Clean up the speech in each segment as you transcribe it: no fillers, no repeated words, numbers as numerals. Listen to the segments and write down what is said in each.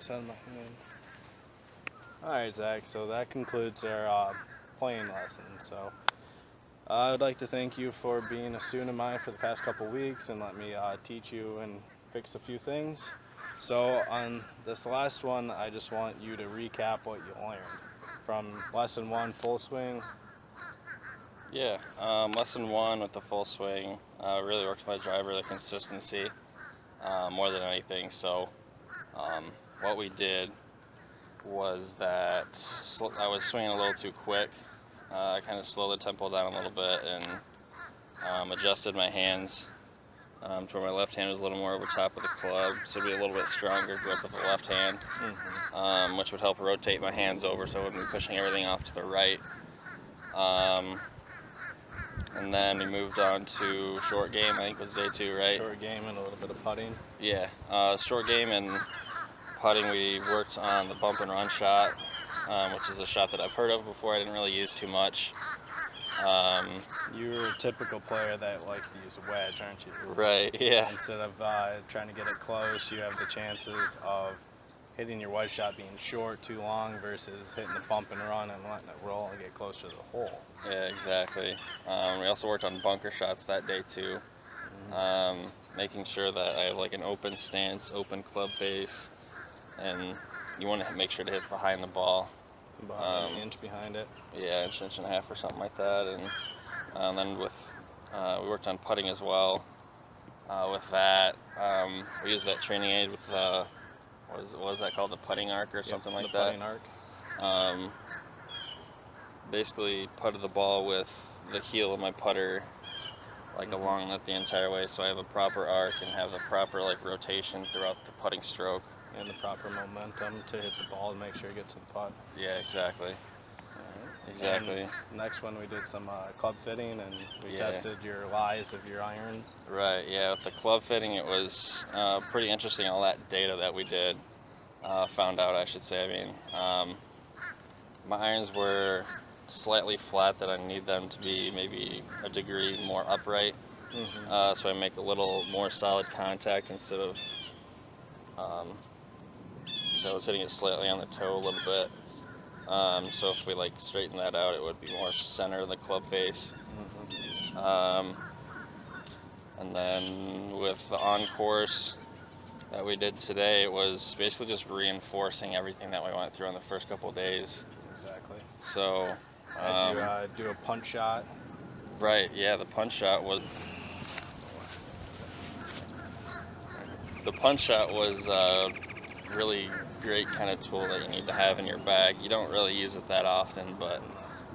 ice on my hand. Alright, Zach, so that concludes our playing lesson. So I would like to thank you for being a student of mine for the past couple weeks and let me teach you and fix a few things. So on this last one, I just want you to recap what you learned from lesson 1, full swing. Yeah, lesson 1 with the full swing really worked my driver, the consistency, more than anything. So what we did was that I was swinging a little too quick. I kind of slowed the tempo down a little bit and adjusted my hands to where my left hand was a little more over top of the club, so it'd be a little bit stronger grip with the left hand, which would help rotate my hands over so I wouldn't be pushing everything off to the right. And then we moved on to short game, I think it was day 2, right? Short game and a little bit of putting. Yeah, short game and putting, we worked on the bump and run shot, which is a shot that I've heard of before. I didn't really use too much. You're a typical player that likes to use a wedge, aren't you? Right, yeah. Instead of trying to get it close, you have the chances of hitting your wedge shot being short too long versus hitting the bump and run and letting it roll and get closer to the hole. Yeah, exactly. We also worked on bunker shots that day too, making sure that I have like an open stance, open club face, and you want to make sure to hit behind the ball. About an inch behind it. Yeah, inch and a half or something like that. And then with we worked on putting as well. With that, we used that training aid with what was that called, the putting arc or something like that. The putting arc. Basically putted the ball with the heel of my putter like along it the entire way, so I have a proper arc and have the proper like rotation throughout the putting stroke. And the proper momentum to hit the ball and make sure it gets in the putt. Yeah, exactly. Right. Exactly. And next one we did some club fitting and we tested your lies of your irons. Right, yeah, with the club fitting it was pretty interesting, all that data that we did, found out I should say. I mean, my irons were slightly flat, that I need them to be maybe a degree more upright, so I make a little more solid contact instead of so I was hitting it slightly on the toe a little bit. So if we like straighten that out, it would be more center of the club face. And then with the on-course that we did today, it was basically just reinforcing everything that we went through on the first couple of days. Exactly. So I do a punch shot. Right, yeah, the punch shot was really great kind of tool that you need to have in your bag. You don't really use it that often, but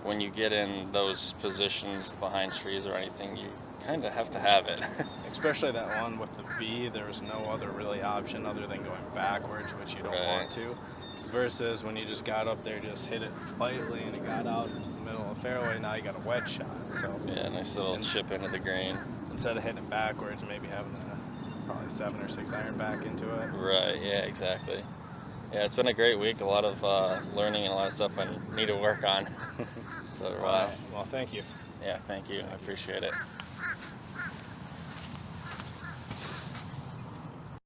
when you get in those positions behind trees or anything, you kind of have to have it. Especially that one with the V, there's no other really option other than going backwards, which you don't want to. Versus when you just got up there, just hit it lightly and it got out into the middle of the fairway, now you got a wedge shot. So yeah, nice little chip into the green. Instead of hitting it backwards, maybe having probably 7 or 6 iron back into it. Right, yeah, exactly. Yeah, it's been a great week, a lot of learning and a lot of stuff I need to work on. So, well, thank you. Yeah, thank you. I appreciate it.